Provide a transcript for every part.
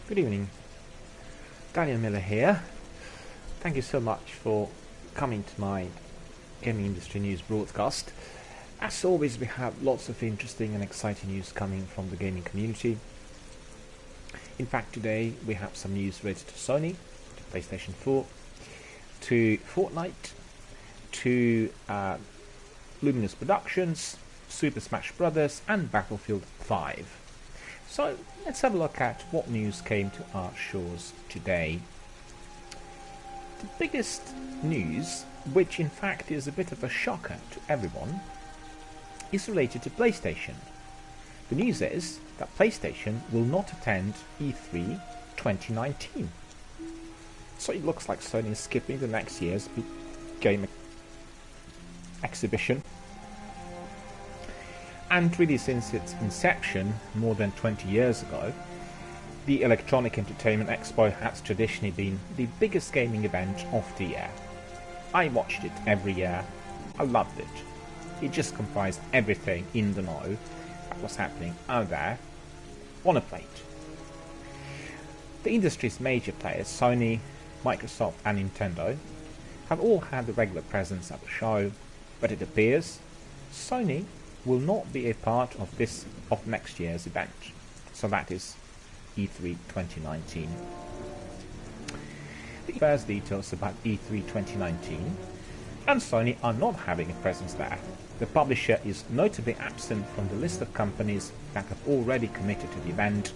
Good evening, DRBMiller here. Thank you so much for coming to my gaming industry news broadcast. As always, we have lots of interesting and exciting news coming from the gaming community. In fact, today we have some news related to Sony, to PlayStation 4, to Fortnite, to Luminous Productions, Super Smash Bros. And Battlefield 5. So let's have a look at what news came to our shores today. The biggest news, which in fact is a bit of a shocker to everyone, is related to PlayStation. The news is that PlayStation will not attend E3 2019. So it looks like Sony is skipping the next year's big game exhibition. And really, since its inception more than 20 years ago, the Electronic Entertainment Expo has traditionally been the biggest gaming event of the year. I watched it every year. I loved it. It just comprised everything in the know that was happening out there on a plate. The industry's major players, Sony, Microsoft and Nintendo, have all had a regular presence at the show, but it appears Sony will not be a part of next year's event. So that is E3 2019. The first details about E3 2019, and Sony are not having a presence there. The publisher is notably absent from the list of companies that have already committed to the event,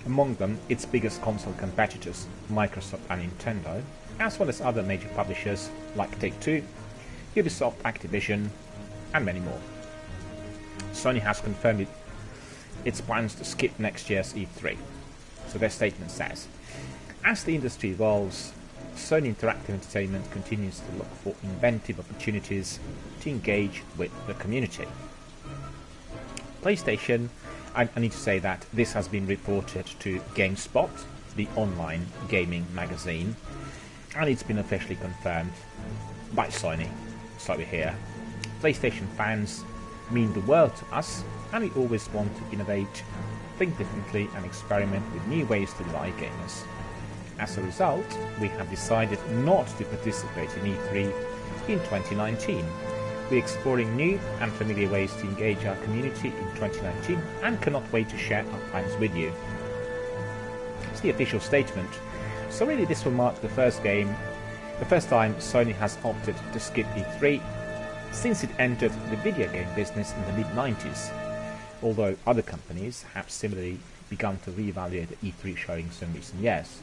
among them its biggest console competitors, Microsoft and Nintendo, as well as other major publishers like Take-Two, Ubisoft, Activision, and many more. Sony has confirmed its plans to skip next year's E3. So their statement says, as the industry evolves, Sony Interactive Entertainment continues to look for inventive opportunities to engage with the community. PlayStation, I need to say that this has been reported to GameSpot, the online gaming magazine, and it's been officially confirmed by Sony. So we're here. PlayStation fans mean the world to us, and we always want to innovate, think differently and experiment with new ways to delight gamers. As a result, we have decided not to participate in E3 in 2019. We're exploring new and familiar ways to engage our community in 2019 and cannot wait to share our plans with you. It's the official statement. So really this will mark the first time Sony has opted to skip E3 since it entered the video game business in the mid-90s, although other companies have similarly begun to reevaluate the E3 showings in recent years.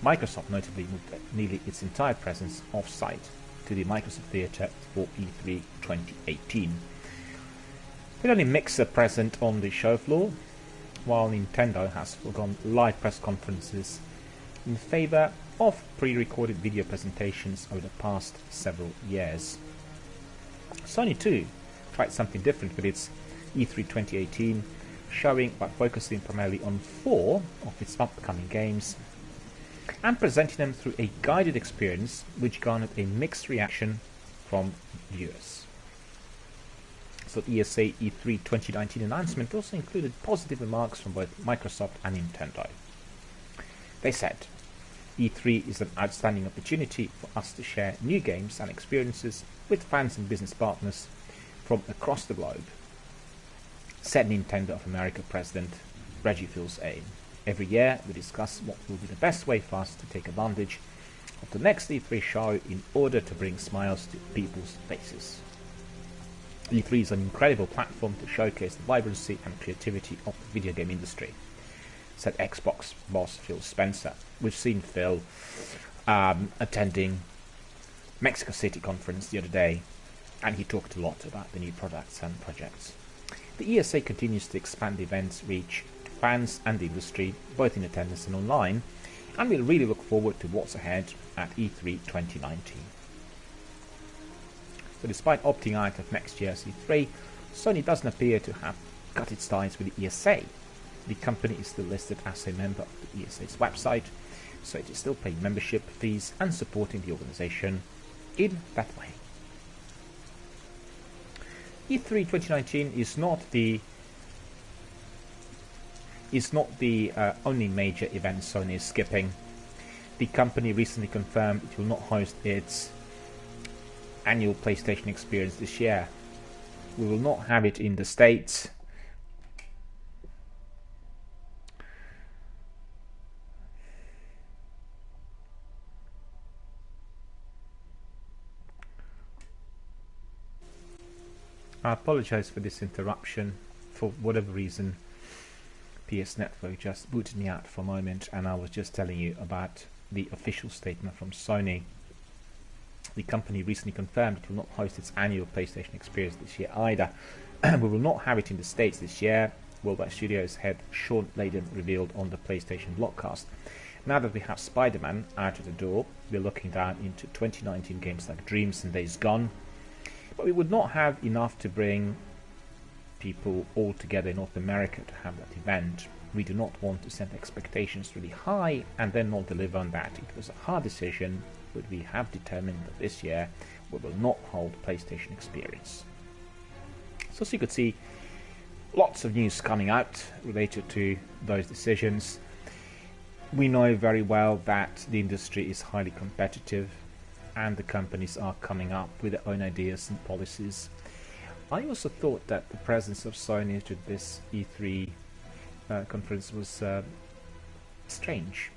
Microsoft notably moved nearly its entire presence off-site to the Microsoft Theatre for E3 2018. With only Mixer present on the show floor, while Nintendo has foregone live press conferences in favour of pre-recorded video presentations over the past several years. Sony too tried something different with its E3 2018 showing by focusing primarily on 4 of its upcoming games and presenting them through a guided experience which garnered a mixed reaction from viewers. So the ESA E3 2019 announcement also included positive remarks from both Microsoft and Nintendo. They said, E3 is an outstanding opportunity for us to share new games and experiences with fans and business partners from across the globe, said Nintendo of America President Reggie Fils-Aime. Every year we discuss what will be the best way for us to take advantage of the next E3 show in order to bring smiles to people's faces. E3 is an incredible platform to showcase the vibrancy and creativity of the video game industry, said Xbox boss Phil Spencer. We've seen Phil attending Mexico City conference the other day, and he talked a lot about the new products and projects. The ESA continues to expand the event's reach to fans and the industry, both in attendance and online, and we'll really look forward to what's ahead at E3 2019. So despite opting out of next year's E3, Sony doesn't appear to have cut its ties with the ESA. The company is still listed as a member of the ESA's website, so it is still paying membership fees and supporting the organization in that way. E3 2019 is not the is not the only major event Sony is skipping. The company recently confirmed it will not host its annual PlayStation experience this year. We will not have it in the States. I apologize for this interruption. For whatever reason, PS Network just booted me out for a moment, and I was just telling you about the official statement from Sony. The company recently confirmed it will not host its annual PlayStation experience this year either. We will not have it in the States this year, Worldwide Studios head Sean Layden revealed on the PlayStation Blogcast. Now that we have Spider-Man out of the door, we're looking down into 2019 games like Dreams and Days Gone. But we would not have enough to bring people all together in North America to have that event. We do not want to set expectations really high and then not deliver on that. It was a hard decision, but we have determined that this year we will not hold PlayStation Experience. So as you could see, lots of news coming out related to those decisions. We know very well that the industry is highly competitive and the companies are coming up with their own ideas and policies. I also thought that the presence of Sony to this E3 conference was strange,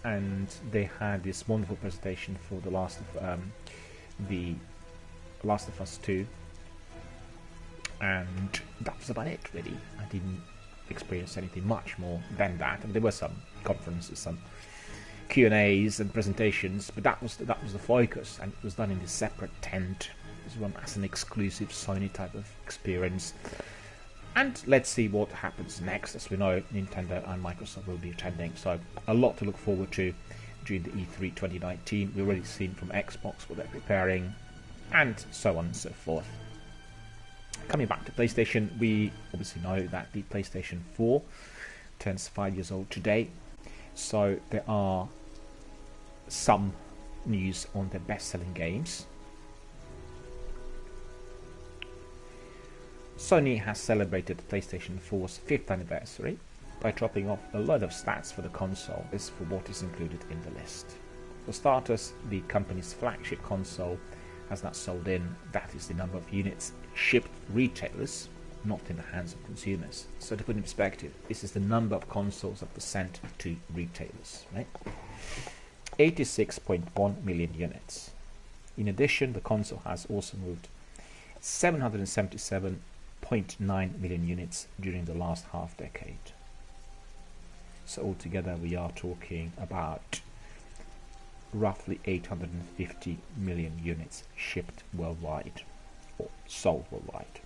and they had this wonderful presentation for the Last of Us 2, and that was about it really. I didn't experience anything much more than that. I mean, there were some conferences, some Q&As and presentations, but that was the focus, and it was done in a separate tent. It was run as an exclusive Sony type of experience. And let's see what happens next. As we know, Nintendo and Microsoft will be attending, so a lot to look forward to during the E3 2019. We've already seen from Xbox what they're preparing, and so on and so forth. Coming back to PlayStation, we obviously know that the PlayStation 4 turns 5 years old today, so there are some news on the best-selling games. Sony has celebrated PlayStation 4's 5th anniversary by dropping off a lot of stats for the console. This is for what is included in the list. For starters, the company's flagship console has not sold in. That is the number of units shipped retailers, not in the hands of consumers. So to put in perspective, this is the number of consoles that were sent to retailers, right? 86.1 million units. In addition, the console has also moved 777.9 million units during the last half decade. So altogether we are talking about roughly 850 million units shipped worldwide, or sold worldwide.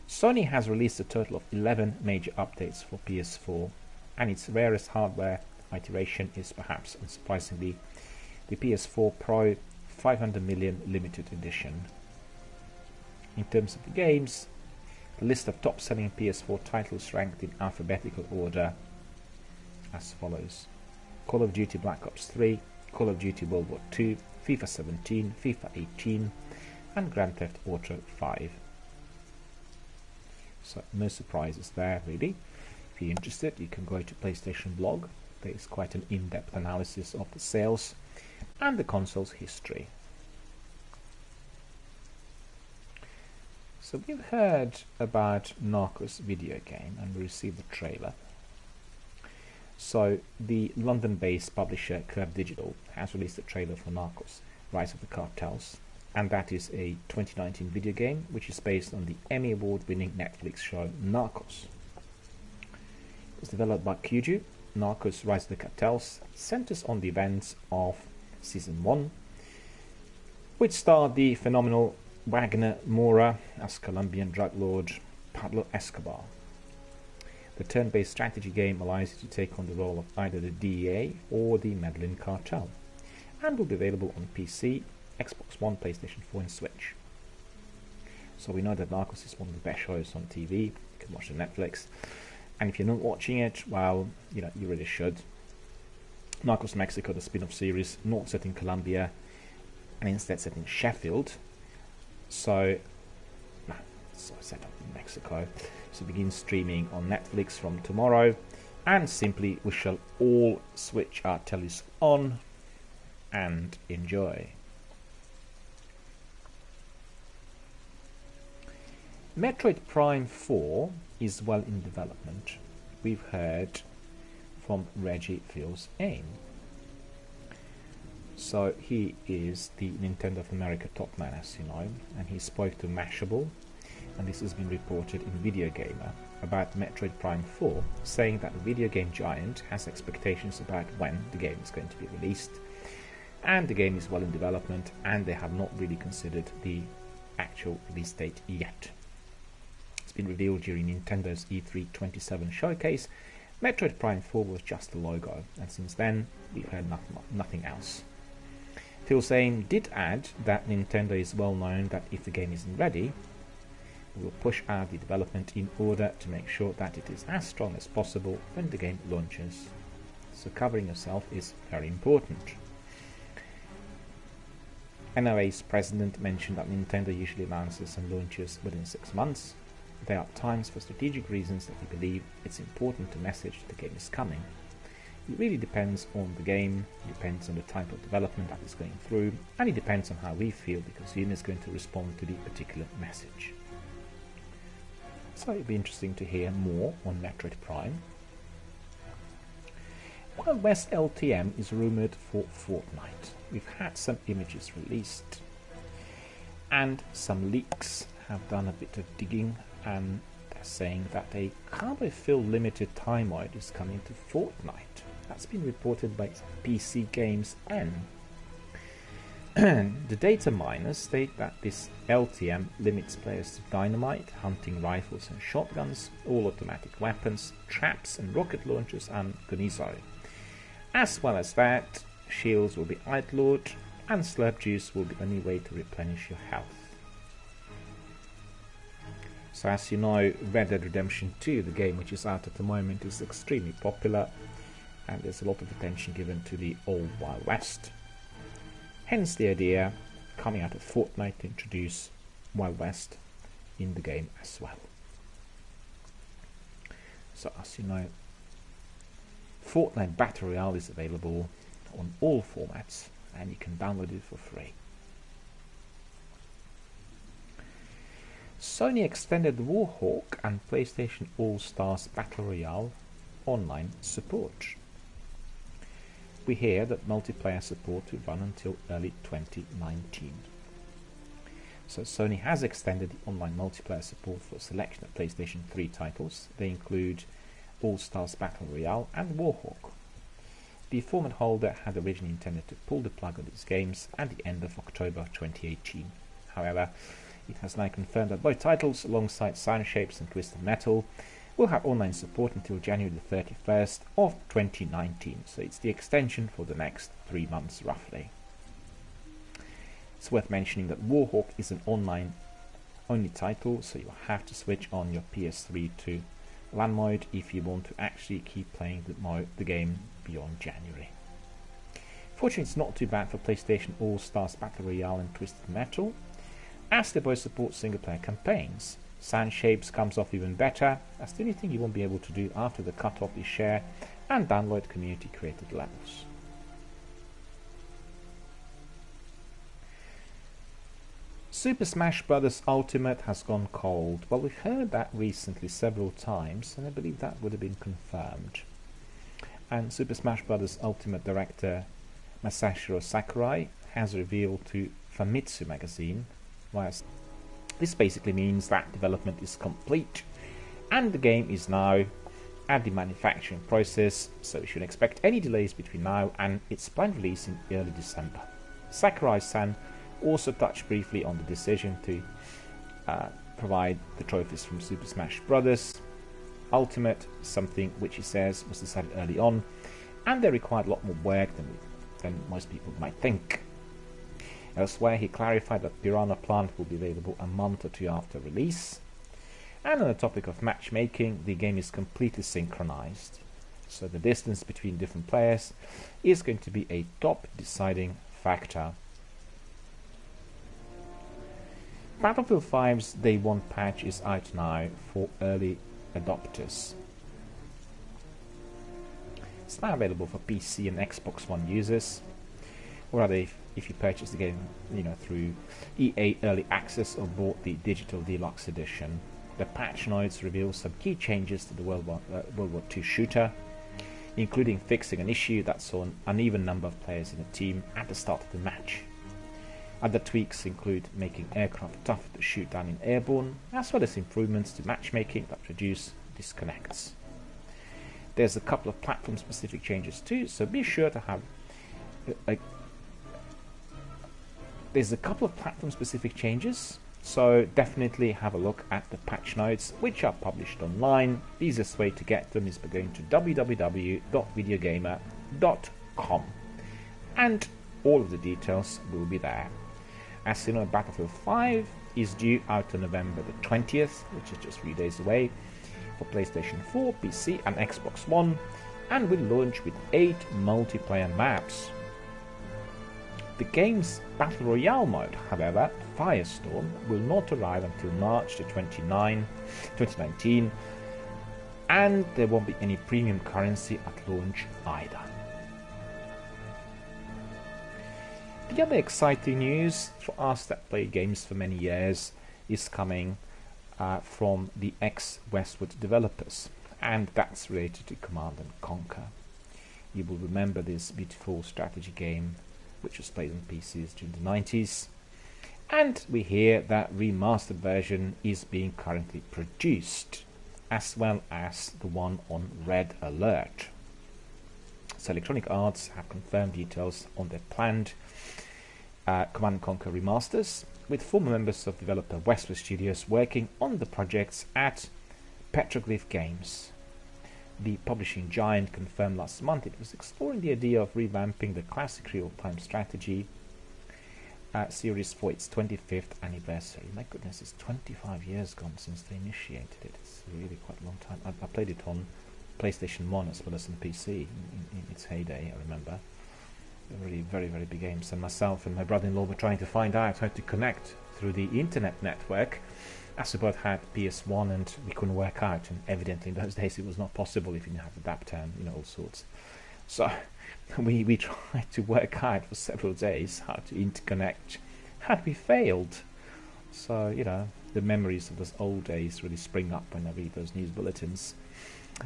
Sony has released a total of 11 major updates for PS4, and its rarest hardware iteration is, perhaps unsurprisingly, the PS4 Pro 500 million limited edition. In terms of the games, the list of top-selling PS4 titles ranked in alphabetical order as follows: Call of Duty Black Ops 3, Call of Duty World War 2, FIFA 17, FIFA 18, and Grand Theft Auto 5. So no surprises there really. If you're interested, you can go to PlayStation blog. There is quite an in-depth analysis of the sales and the console's history. So we've heard about Narcos video game and we received the trailer. So the London-based publisher Curve Digital has released a trailer for Narcos: Rise of the Cartels, and that is a 2019 video game which is based on the Emmy Award-winning Netflix show Narcos. It was developed by Kyuju. Narcos: Rise of the Cartels centers on the events of Season 1, which starred the phenomenal Wagner Moura as Colombian drug lord Pablo Escobar. The turn-based strategy game allows you to take on the role of either the DEA or the Medellin cartel, and will be available on PC, Xbox One, PlayStation 4 and Switch. So we know that Narcos is one of the best shows on TV. You can watch it on Netflix, and if you're not watching it, well, you really should. Narcos Mexico, the spin-off series, not set in Colombia and instead set in Sheffield. So so set up in Mexico. So begin streaming on Netflix from tomorrow, and simply we shall all switch our tellies on and enjoy. Metroid Prime 4 is well in development. We've heard from Reggie Fils-Aime. So he is the Nintendo of America top man, as you know, and he spoke to Mashable, and this has been reported in Video Gamer about Metroid Prime 4, saying that the video game giant has expectations about when the game is going to be released, and the game is well in development, and they have not really considered the actual release date yet. It's been revealed during Nintendo's E3 27 showcase. Metroid Prime 4 was just a logo, and since then we've heard nothing else. Fils-Aime did add that Nintendo is well known that if the game isn't ready, we will push out the development in order to make sure that it is as strong as possible when the game launches. So covering yourself is very important. NOA's president mentioned that Nintendo usually announces and launches within 6 months. There are times for strategic reasons that we believe it's important to message the game is coming. It really depends on the game, it depends on the type of development that it's going through, and it depends on how we feel the consumer is going to respond to the particular message. So it'll be interesting to hear more on Metroid Prime. Wild West LTM is rumoured for Fortnite. We've had some images released, and some leaks have done a bit of digging, and they're saying that a carbon-filled limited time mode is coming to Fortnite. That's been reported by PC Games N. The data miners state that this LTM limits players to dynamite, hunting rifles and shotguns, all automatic weapons, traps and rocket launchers, and Gunizari. As well as that, shields will be outlawed, and slurp juice will be the only way to replenish your health. So as you know, Red Dead Redemption 2, the game which is out at the moment, is extremely popular, and there's a lot of attention given to the old Wild West. Hence the idea coming out of Fortnite to introduce Wild West in the game as well. So as you know, Fortnite Battle Royale is available on all formats, and you can download it for free. Sony extended Warhawk and PlayStation All-Stars Battle Royale online support. We hear that multiplayer support will run until early 2019. So Sony has extended the online multiplayer support for a selection of PlayStation 3 titles. They include All-Stars Battle Royale and Warhawk. The format holder had originally intended to pull the plug on these games at the end of October 2018. However, it has now confirmed that both titles, alongside Sound Shapes and Twisted Metal, will have online support until January the 31st of 2019, so it's the extension for the next 3 months roughly. It's worth mentioning that Warhawk is an online only title, so you'll have to switch on your PS3 to LAN mode if you want to actually keep playing the game beyond January. Fortunately, it's not too bad for PlayStation All-Stars Battle Royale and Twisted Metal, as they both support single player campaigns. Sound Shapes comes off even better, as the only thing you won't be able to do after the cutoff is share and download community created levels. Super Smash Bros. Ultimate has gone cold. Well, we've heard that recently several times, and I believe that would have been confirmed. And Super Smash Bros. Ultimate director Masahiro Sakurai has revealed to Famitsu magazine this basically means that development is complete and the game is now at the manufacturing process, so you shouldn't expect any delays between now and its planned release in early December. Sakurai-san also touched briefly on the decision to provide the trophies from Super Smash Bros. Ultimate, something which he says was decided early on, and they required a lot more work than most people might think. Elsewhere, he clarified that Piranha Plant will be available a month or two after release. And on the topic of matchmaking, the game is completely synchronized, so the distance between different players is going to be a top deciding factor. Battlefield 5's Day 1 patch is out now for early adopters. It's now available for PC and Xbox One users, or rather if you purchase the game through EA Early Access or bought the Digital Deluxe Edition. The patch notes reveal some key changes to the World War II shooter, including fixing an issue that saw an uneven number of players in a team at the start of the match. Other tweaks include making aircraft tougher to shoot down in airborne, as well as improvements to matchmaking that reduce disconnects. There's a couple of platform-specific changes too, so be sure to have there's a couple of platform-specific changes, so definitely have a look at the patch notes, which are published online. The easiest way to get them is by going to www.videogamer.com, and all of the details will be there. As you know, Battlefield 5 is due out on November the 20th, which is just 3 days away, for PlayStation 4, PC and Xbox One, and will launch with 8 multiplayer maps. The game's Battle Royale mode, however, Firestorm, will not arrive until March 2019, and there won't be any premium currency at launch either. The other exciting news for us that play games for many years is coming from the ex-Westwood developers, and that's related to Command & Conquer. You will remember this beautiful strategy game which was played on PCs during the 90s, and we hear that remastered version is being currently produced, as well as the one on Red Alert. So Electronic Arts have confirmed details on their planned Command & Conquer remasters, with former members of developer Westwood Studios working on the projects at Petroglyph Games. The publishing giant confirmed last month it was exploring the idea of revamping the classic real-time strategy series for its 25th anniversary. My goodness, it's 25 years gone since they initiated it. It's really quite a long time. I played it on PlayStation 1 as well as on PC in its heyday, I remember. Really very, very big games, and myself and my brother-in-law were trying to find out how to connect through the internet network, as we both had PS1 and we couldn't work out, and evidently in those days it was not possible if you didn't have adapter and all sorts. So we tried to work out for several days how to interconnect, and we failed. So the memories of those old days really spring up when I read those news bulletins.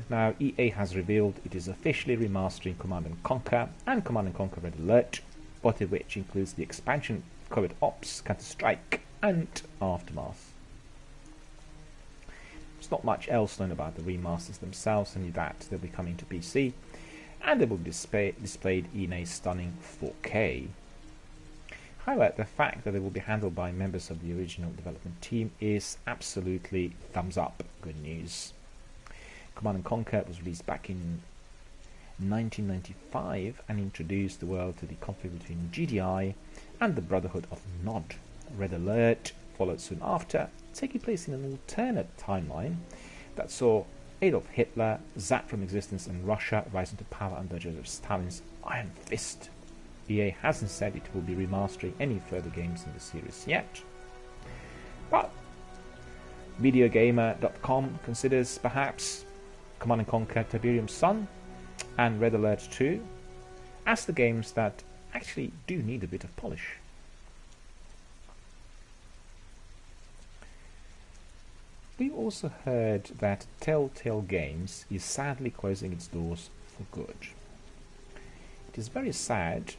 Now, EA has revealed it is officially remastering Command & Conquer and Command & Conquer Red Alert, both of which includes the expansion Covert Ops, Counter-Strike and Aftermath. There's not much else known about the remasters themselves, only that they'll be coming to PC, and they will be displayed in a stunning 4K. However, the fact that they will be handled by members of the original development team is absolutely thumbs up good news. Command & Conquer was released back in 1995 and introduced the world to the conflict between GDI and the Brotherhood of Nod. Red Alert followed soon after, taking place in an alternate timeline that saw Adolf Hitler zapped from existence and Russia rising to power under Joseph Stalin's Iron Fist. EA hasn't said it will be remastering any further games in the series yet, but Videogamer.com considers perhaps Command & Conquer Tiberium Sun and Red Alert 2 as the games that actually do need a bit of polish. We also heard that Telltale Games is sadly closing its doors for good. It is very sad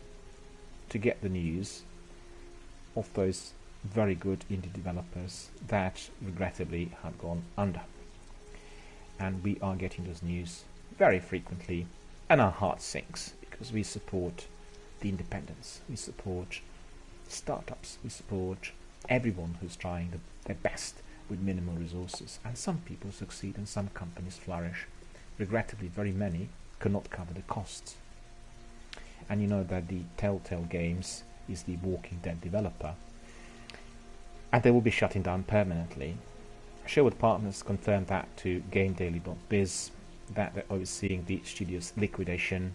to get the news of those very good indie developers that regrettably have gone under. And we are getting those news very frequently, and our heart sinks because we support the independents, we support startups, we support everyone who's trying their best with minimal resources, and some people succeed and some companies flourish. Regrettably, very many cannot cover the costs. And you know that the Telltale Games is the Walking Dead developer, and they will be shutting down permanently. Sherwood Partners confirmed that to GameDaily.biz, that they're overseeing the studio's liquidation,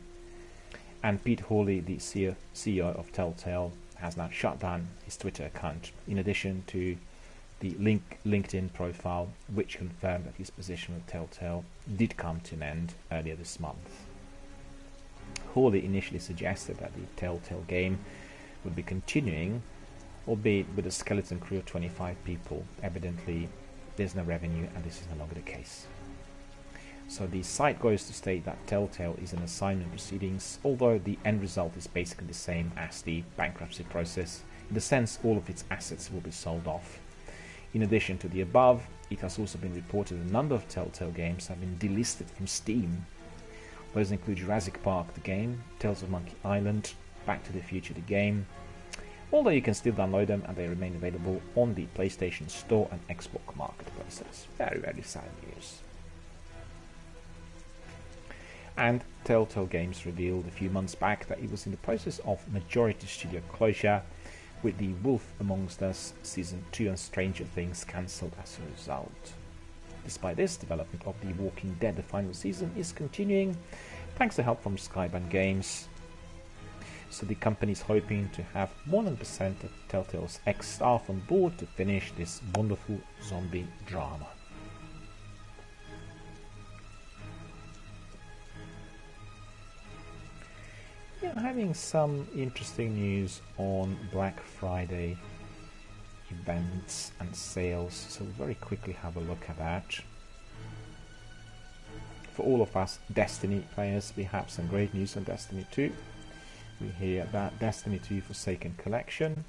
and Pete Hawley, the CEO of Telltale, has now shut down his Twitter account, in addition to the LinkedIn profile, which confirmed that his position with Telltale did come to an end earlier this month. Hawley initially suggested that the Telltale game would be continuing, albeit with a skeleton crew of 25 people. Evidently, there's no revenue, and this is no longer the case. So the site goes to state that Telltale is in assignment proceedings, although the end result is basically the same as the bankruptcy process. In the sense, all of its assets will be sold off. In addition to the above, it has also been reported a number of Telltale games have been delisted from Steam. Those include Jurassic Park the game, Tales of Monkey Island, Back to the Future the game, although you can still download them and they remain available on the PlayStation Store and Xbox marketplaces. Very, very sad news. And Telltale Games revealed a few months back that it was in the process of majority studio closure, with The Wolf Amongst Us Season 2 and Stranger Things cancelled as a result. Despite this, development of The Walking Dead the final season is continuing, thanks to help from Skybound Games. So the company is hoping to have 100% of Telltale's ex-staff on board to finish this wonderful zombie drama. Yeah, having some interesting news on Black Friday events and sales, so we'll very quickly have a look at that. For all of us Destiny players, we have some great news on Destiny 2. We hear that Destiny 2 Forsaken Collection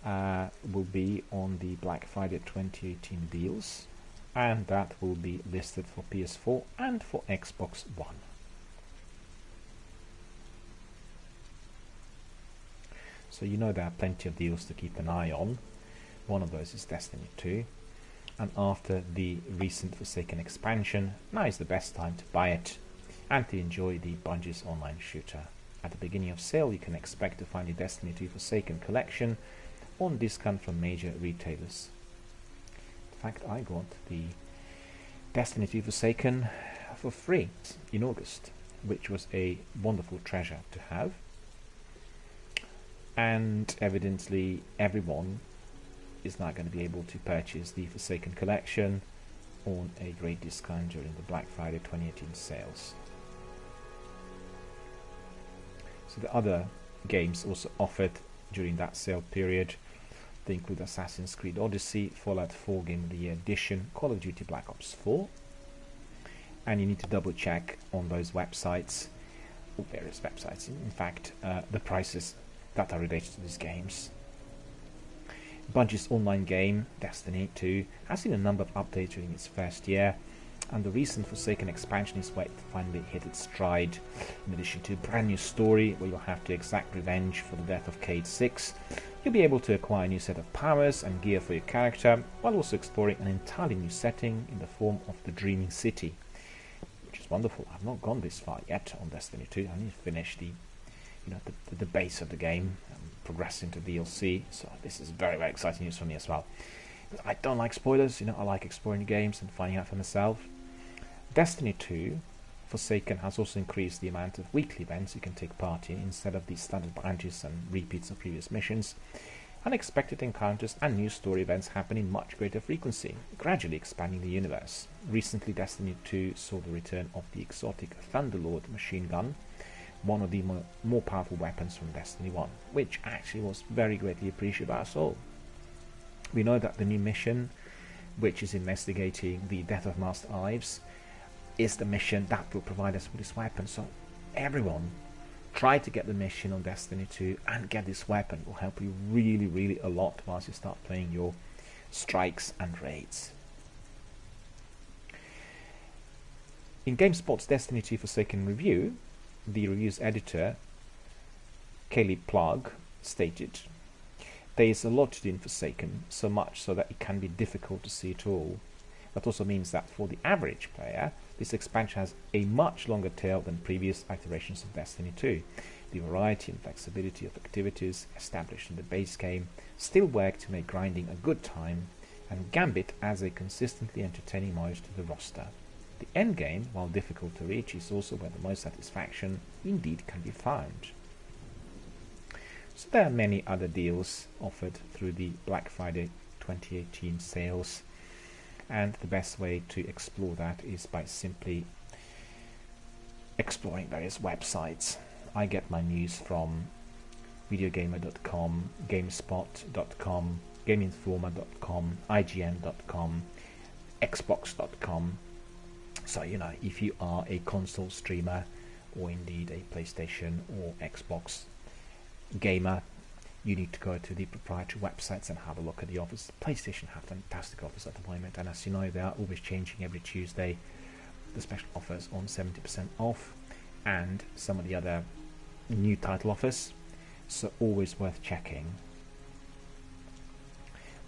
will be on the Black Friday 2018 deals, and that will be listed for PS4 and for Xbox One. So you know there are plenty of deals to keep an eye on. One of those is Destiny 2. And after the recent Forsaken expansion, now is the best time to buy it and to enjoy the Bungie's online shooter. At the beginning of sale, you can expect to find the Destiny 2 Forsaken collection on discount from major retailers. In fact, I got the Destiny 2 Forsaken for free in August, which was a wonderful treasure to have. And evidently everyone is now going to be able to purchase the Forsaken collection on a great discount during the Black Friday 2018 sales. So the other games also offered during that sale period, they include Assassin's Creed Odyssey, Fallout 4 Game of the Year Edition, Call of Duty Black Ops 4, and you need to double check on those websites, or various websites in fact, the prices that are related to these games. Bungie's online game, Destiny 2, has seen a number of updates during its first year, and the recent Forsaken expansion is where it finally hit its stride. In addition to a brand new story where you'll have to exact revenge for the death of Cade 6, you'll be able to acquire a new set of powers and gear for your character, while also exploring an entirely new setting in the form of the Dreaming City, which is wonderful. I've not gone this far yet on Destiny 2. I need to finish the base of the game and progress into DLC, so this is very, very exciting news for me as well. I don't like spoilers, I like exploring the games and finding out for myself. Destiny 2 Forsaken has also increased the amount of weekly events you can take part in instead of the standard bounties and repeats of previous missions. Unexpected encounters and new story events happen in much greater frequency, gradually expanding the universe. Recently, Destiny 2 saw the return of the exotic Thunderlord machine gun, one of the more powerful weapons from Destiny 1, which actually was very greatly appreciated by us all. We know that the new mission, which is investigating the death of Master Ives, is the mission that will provide us with this weapon. So everyone, try to get the mission on Destiny 2 and get this weapon. It will help you really, really a lot once you start playing your strikes and raids. In GameSpot's Destiny 2 Forsaken review, the review's editor, Caleb Plug, stated, "There is a lot to do in Forsaken, so much so that it can be difficult to see it all. That also means that for the average player, this expansion has a much longer tail than previous iterations of Destiny 2. The variety and flexibility of activities established in the base game still work to make grinding a good time, and Gambit adds a consistently entertaining mode to the roster. The endgame, while difficult to reach, is also where the most satisfaction indeed can be found." So there are many other deals offered through the Black Friday 2018 sales, and the best way to explore that is by simply exploring various websites. I get my news from videogamer.com, gamespot.com, gameinformer.com, IGN.com, xbox.com. So, you know, if you are a console streamer or indeed a PlayStation or Xbox gamer, you need to go to the proprietary websites and have a look at the offers. PlayStation have fantastic offers at the moment, and as you know, they are always changing every Tuesday. The special offers on 70% off and some of the other new title offers, so always worth checking.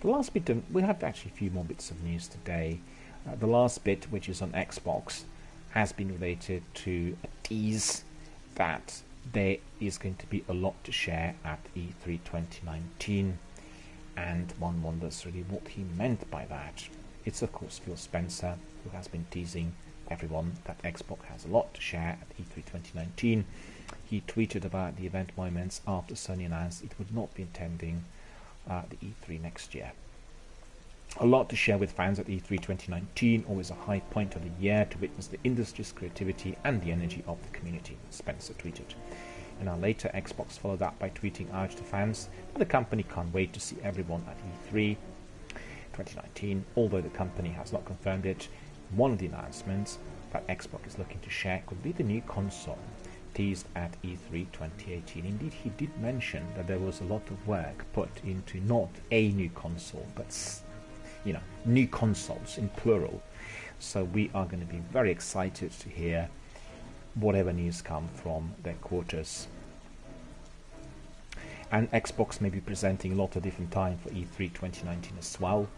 The last bit, we have actually a few more bits of news today. The last bit, which is on Xbox, has been related to a tease that there is going to be a lot to share at E3 2019, and one wonders really what he meant by that. It's of course Phil Spencer, who has been teasing everyone that Xbox has a lot to share at E3 2019. He tweeted about the event moments after Sony announced it would not be attending the E3 next year. A lot to share with fans at E3 2019, always a high point of the year to witness the industry's creativity and the energy of the community, Spencer tweeted. An hour later, Xbox followed up by tweeting out to fans that the company can't wait to see everyone at E3 2019, although the company has not confirmed it. One of the announcements that Xbox is looking to share could be the new console, teased at E3 2018. Indeed, he did mention that there was a lot of work put into not a new console, but, you know, new consoles in plural. So we are going to be very excited to hear whatever news come from their quarters. And Xbox may be presenting a lot of different time for E3 2019 as well.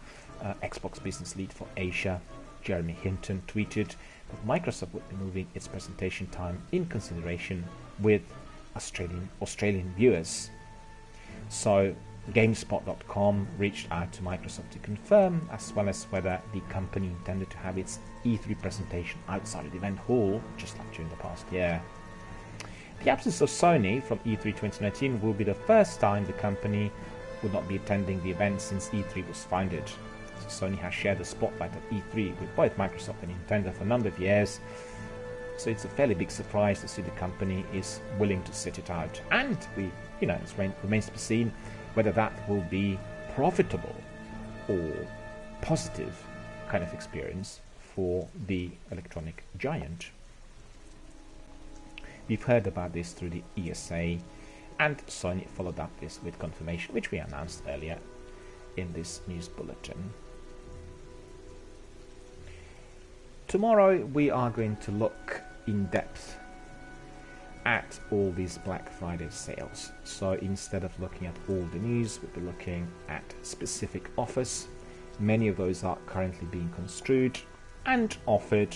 Xbox business lead for Asia, Jeremy Hinton, tweeted that Microsoft would be moving its presentation time in consideration with Australian viewers. So GameSpot.com reached out to Microsoft to confirm, as well as whether the company intended to have its E3 presentation outside of the event hall, just like during the past year. The absence of Sony from E3 2019 will be the first time the company would not be attending the event since E3 was founded. So Sony has shared the spotlight at E3 with both Microsoft and Nintendo for a number of years, so it's a fairly big surprise to see the company is willing to sit it out. And it remains to be seen whether that will be profitable or positive kind of experience for the electronic giant. We've heard about this through the ESA, and Sony followed up this with confirmation, which we announced earlier in this news bulletin. Tomorrow we are going to look in depth at all these Black Friday sales. So instead of looking at all the news, we'll be looking at specific offers. Many of those are currently being construed and offered.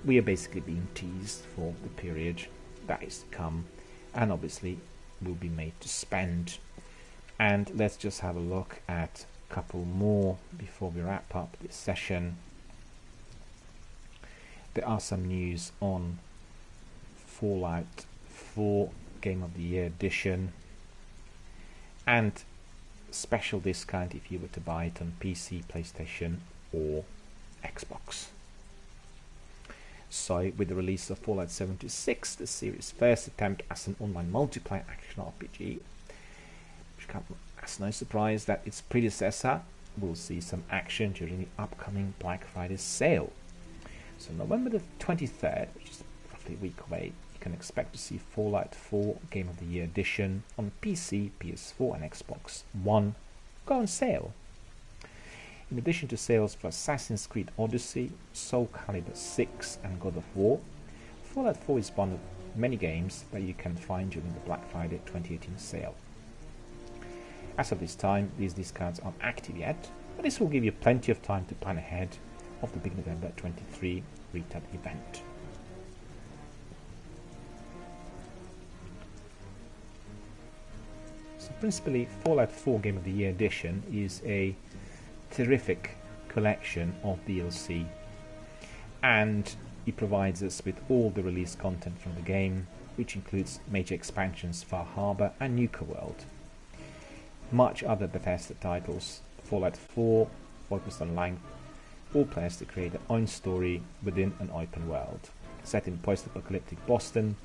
We are basically being teased for the period that is to come, and obviously will be made to spend. And let's just have a look at a couple more before we wrap up this session. There are some news on Fallout 4 Game of the Year Edition, and special discount if you were to buy it on PC, PlayStation or Xbox. So with the release of Fallout 76, the series' first attempt as an online multiplayer action RPG, which comes as no surprise that its predecessor will see some action during the upcoming Black Friday sale. So November the 23rd, which is roughly a week away, you can expect to see Fallout 4 Game of the Year Edition on PC, PS4 and Xbox One go on sale. In addition to sales for Assassin's Creed Odyssey, Soul Calibur 6 and God of War, Fallout 4 is one of many games that you can find during the Black Friday 2018 sale. As of this time, these discounts aren't active yet, but this will give you plenty of time to plan ahead of the big November 23 retail event. So principally, Fallout 4 Game of the Year Edition is a terrific collection of DLC, and it provides us with all the release content from the game, which includes major expansions Far Harbor and Nuka World. Much other Bethesda titles Fallout 4 focused on allowing all players to create their own story within an open world. Set in post-apocalyptic Boston,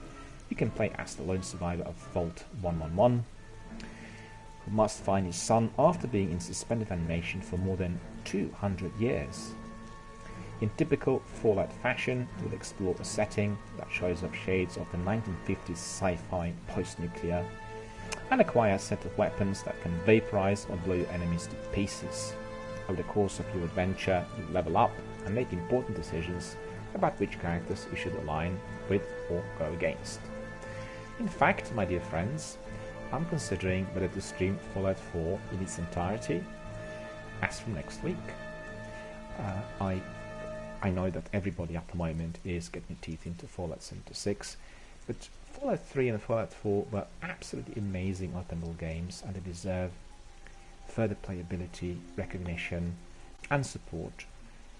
you can play as the lone survivor of Vault 111, who must find his son after being in suspended animation for more than 200 years. In typical Fallout fashion, you'll explore a setting that shows off shades of the 1950s sci-fi post-nuclear, and acquire a set of weapons that can vaporize or blow your enemies to pieces. Over the course of your adventure, you level up and make important decisions about which characters you should align with or go against. In fact, my dear friends, I'm considering whether to stream Fallout 4 in its entirety as from next week. I know that everybody at the moment is getting teeth into Fallout 76, but Fallout 3 and Fallout 4 were absolutely amazing open world games, and they deserve further playability, recognition and support.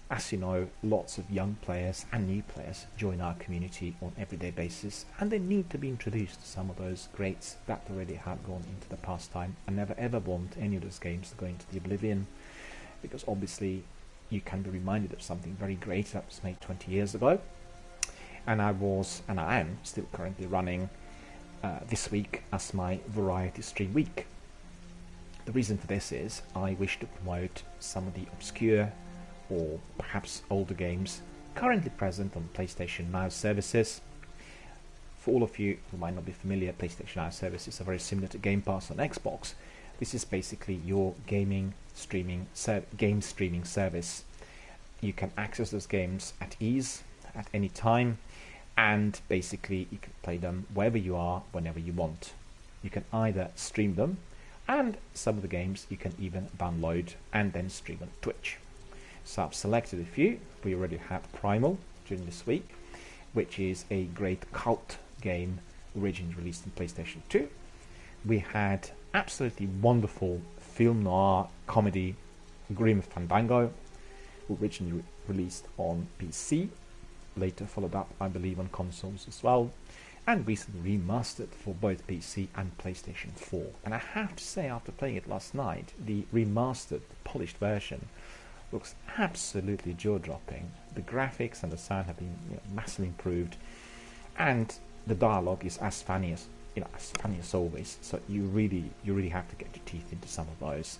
As you know, lots of young players and new players join our community on an everyday basis, and they need to be introduced to some of those greats that already have gone into the pastime and never ever want any of those games to go into the oblivion, because obviously you can be reminded of something very great that was made 20 years ago. And I am still currently running this week as my variety stream week. The reason for this is I wish to promote some of the obscure or perhaps older games currently present on PlayStation Now services. For all of you who might not be familiar, PlayStation Now services are very similar to Game Pass on Xbox. This is basically your game streaming service. You can access those games at ease, at any time, and basically you can play them wherever you are, whenever you want. You can either stream them, and some of the games you can even download and then stream on Twitch. So I've selected a few. We already had Primal during this week, which is a great cult game originally released on PlayStation 2. We had absolutely wonderful film noir comedy Grim Fandango, originally released on PC, later followed up I believe on consoles as well, and recently remastered for both PC and PlayStation 4. And I have to say, after playing it last night, the remastered, polished version looks absolutely jaw-dropping. The graphics and the sound have been massively improved, and the dialogue is as funny as always. So you really have to get your teeth into some of those.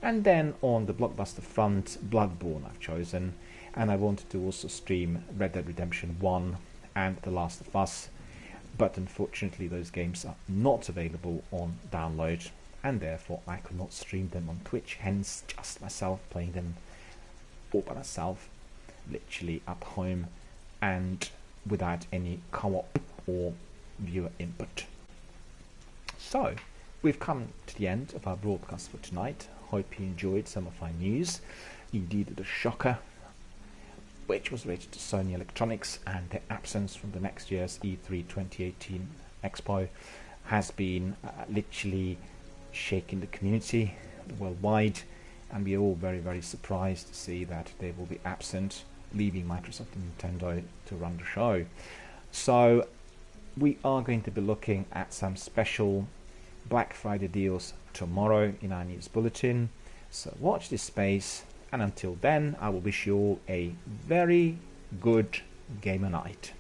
And then on the blockbuster front, Bloodborne I've chosen, and I wanted to also stream Red Dead Redemption 1 and The Last of Us, but unfortunately those games are not available on download, and therefore I could not stream them on Twitch, hence just myself playing them all by myself, literally at home and without any co-op or viewer input. So we've come to the end of our broadcast for tonight. Hope you enjoyed some of our news. Indeed, the shocker, which was related to Sony Electronics and their absence from the next year's E3 2018 Expo, has been literally shaking the community worldwide, and we are all very, very surprised to see that they will be absent, leaving Microsoft and Nintendo to run the show. So we are going to be looking at some special Black Friday deals tomorrow in our news bulletin, so watch this space, and until then I will wish you all a very good gamer night.